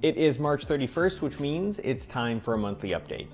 It is March 31st, which means it's time for a monthly update.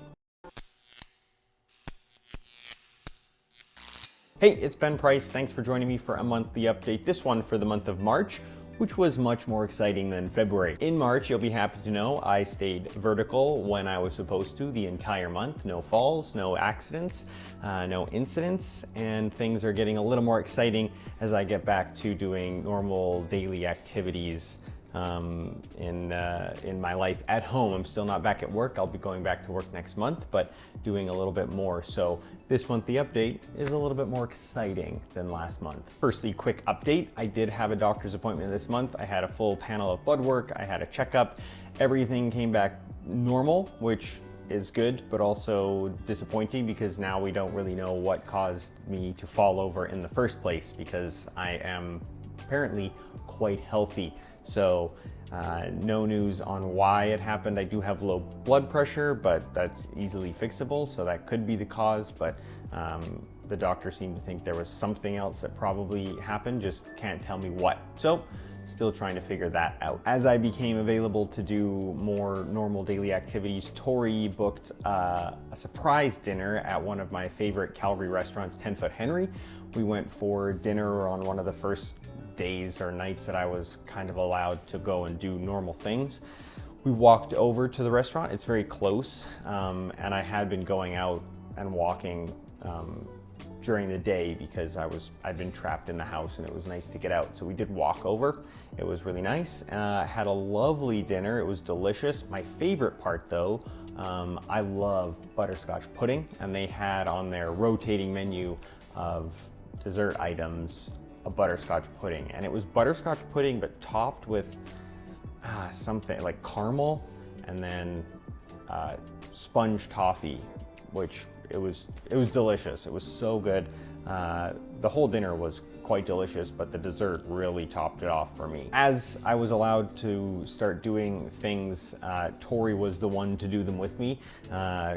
Hey, it's Ben Price. Thanks for joining me for a monthly update. This one for the month of March, which was much more exciting than February. In March, you'll be happy to know I stayed vertical when I was supposed to the entire month. No falls, no accidents, no incidents, and things are getting a little more exciting as I get back to doing normal daily activities in my life at home. I'm still not back at work. I'll be going back to work next month, but doing a little bit more. So this monthly update is a little bit more exciting than last month. Firstly, quick update. I did have a doctor's appointment this month. I had a full panel of blood work. I had a checkup. Everything came back normal, which is good, but also disappointing because now we don't really know what caused me to fall over in the first place, because I am apparently quite healthy. So no news on why it happened. I do have low blood pressure, but that's easily fixable, so that could be the cause, but the doctor seemed to think there was something else that probably happened, just can't tell me what. So still trying to figure that out. As I became available to do more normal daily activities, Tori booked a surprise dinner at one of my favorite Calgary restaurants, 10 Foot Henry. We went for dinner on one of the first days or nights that I was kind of allowed to go and do normal things. We walked over to the restaurant. It's very close, and I had been going out and walking during the day because I'd been trapped in the house and it was nice to get out. So we did walk over. It was really nice. Had a lovely dinner. It was delicious. My favorite part though, I love butterscotch pudding, and they had on their rotating menu of dessert items a butterscotch pudding, and it was butterscotch pudding but topped with something like caramel and then sponge toffee, which it was delicious. It was so good. The whole dinner was quite delicious, but the dessert really topped it off for me. As I was allowed to start doing things, Tori was the one to do them with me.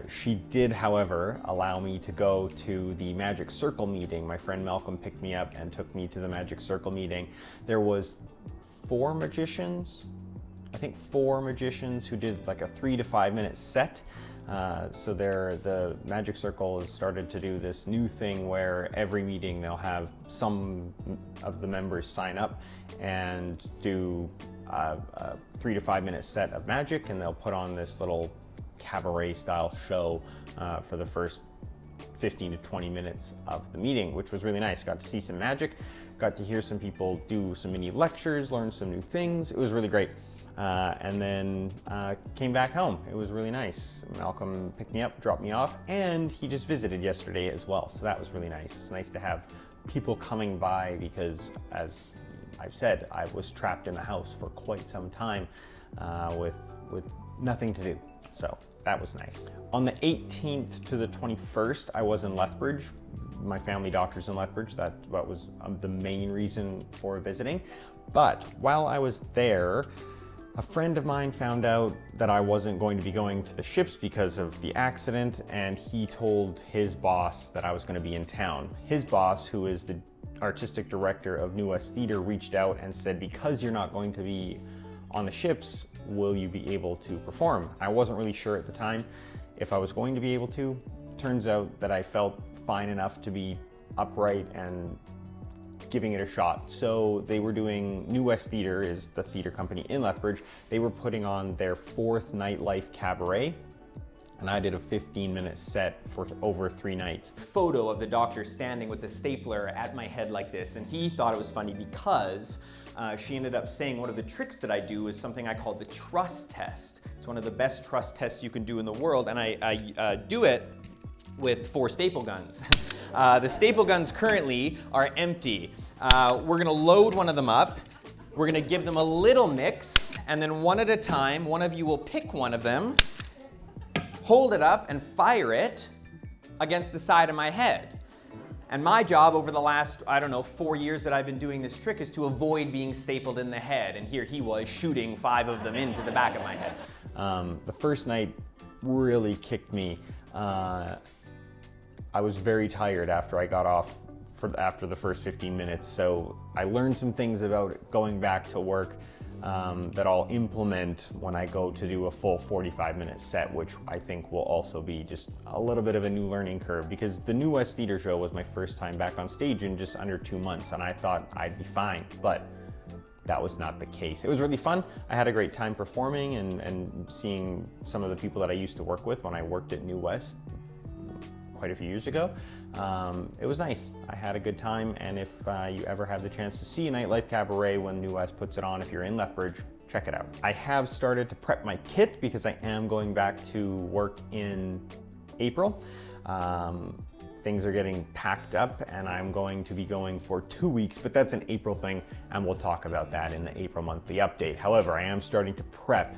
She did, however, allow me to go to the Magic Circle meeting. My friend Malcolm picked me up and took me to the Magic Circle meeting. There was four magicians who did like a 3 to 5 minute set. So the Magic Circle has started to do this new thing where every meeting they'll have some of the members sign up and do a 3 to 5 minute set of magic, and they'll put on this little cabaret style show for the first 15 to 20 minutes of the meeting, which was really nice. Got to see some magic, got to hear some people do some mini lectures, learn some new things. It was really great. And then came back home. It was really nice. Malcolm picked me up, dropped me off, and he just visited yesterday as well. So that was really nice. It's nice to have people coming by because, as I've said, I was trapped in the house for quite some time with nothing to do. So that was nice. On the 18th to the 21st, I was in Lethbridge. My family doctor's in Lethbridge. That was the main reason for visiting. But while I was there, a friend of mine found out that I wasn't going to be going to the Ships because of the accident, and he told his boss that I was going to be in town. His boss, who is the artistic director of New West Theatre, reached out and said, because you're not going to be on the Ships, will you be able to perform? I wasn't really sure at the time if I was going to be able to. Turns out that I felt fine enough to be upright and giving it a shot. So they were doing, New West Theatre is the theatre company in Lethbridge. They were putting on their 4th Nightlife Cabaret, and I did a 15-minute set for over 3 nights. Photo of the doctor standing with the stapler at my head like this, and he thought it was funny because she ended up saying one of the tricks that I do is something I call the trust test. It's one of the best trust tests you can do in the world, and I do it with 4 staple guns. The staple guns currently are empty. We're gonna load one of them up. We're gonna give them a little mix, and then one at a time, one of you will pick one of them, hold it up, and fire it against the side of my head. And my job over the last, 4 years that I've been doing this trick is to avoid being stapled in the head. And here he was shooting 5 of them into the back of my head. The first night really kicked me. I was very tired after I got off after the first 15 minutes, so I learned some things about going back to work. that I'll implement when I go to do a full 45-minute set, which I think will also be just a little bit of a new learning curve, because the New West Theatre Show was my first time back on stage in just under 2 months, and I thought I'd be fine, but that was not the case. It was really fun. I had a great time performing and seeing some of the people that I used to work with when I worked at New West quite a few years ago. It was nice. I had a good time, and if you ever have the chance to see Nightlife Cabaret when New West puts it on, if you're in Lethbridge, check it out. I have started to prep my kit because I am going back to work in April. Things are getting packed up, and I'm going to be going for 2 weeks, but that's an April thing, and we'll talk about that in the April monthly update. However, I am starting to prep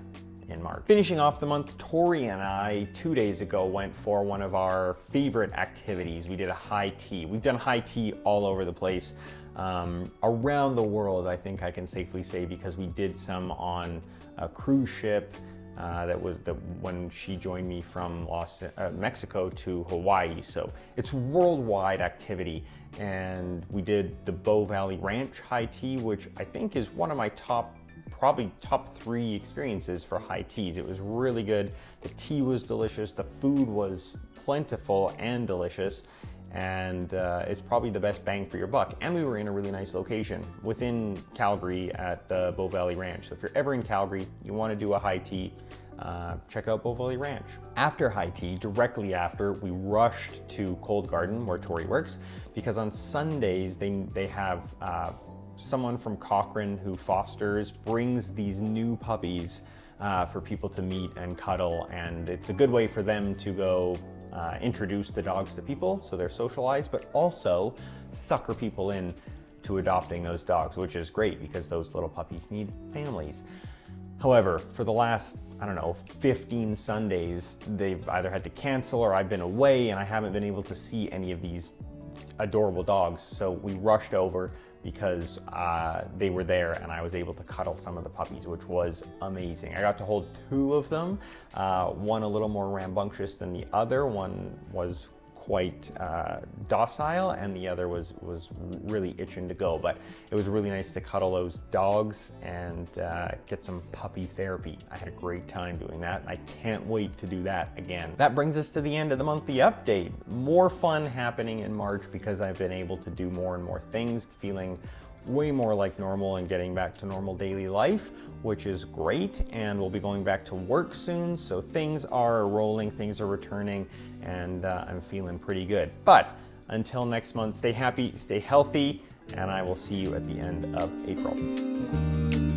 in March. Finishing off the month, Tori and I 2 days ago went for one of our favorite activities. We did a high tea. We've done high tea all over the place, around the world, I think I can safely say, because we did some on a cruise ship. That was when she joined me from Mexico to Hawaii. So it's worldwide activity, and we did the Bow Valley Ranch high tea, which I think is one of my probably top 3 experiences for high teas. It was really good. The tea was delicious. The food was plentiful and delicious. And it's probably the best bang for your buck. And we were in a really nice location within Calgary at the Bow Valley Ranch. So if you're ever in Calgary, you want to do a high tea, check out Bow Valley Ranch. After high tea, directly after, we rushed to Cold Garden, where Tori works, because on Sundays they have someone from Cochrane who fosters brings these new puppies for people to meet and cuddle, and it's a good way for them to go introduce the dogs to people so they're socialized, but also sucker people in to adopting those dogs, which is great because those little puppies need families. However, for the last, 15 Sundays, they've either had to cancel or I've been away and I haven't been able to see any of these adorable dogs. So we rushed over because they were there and I was able to cuddle some of the puppies, which was amazing. I got to hold 2 of them, one a little more rambunctious than the other. One was quite docile, and the other was really itching to go. But it was really nice to cuddle those dogs and get some puppy therapy. I had a great time doing that, and I can't wait to do that again. That brings us to the end of the monthly update. More fun happening in March because I've been able to do more and more things, feeling way more like normal and getting back to normal daily life, which is great. And we'll be going back to work soon, so things are rolling, things are returning, and I'm feeling pretty good. But until next month, stay happy, stay healthy, and I will see you at the end of April.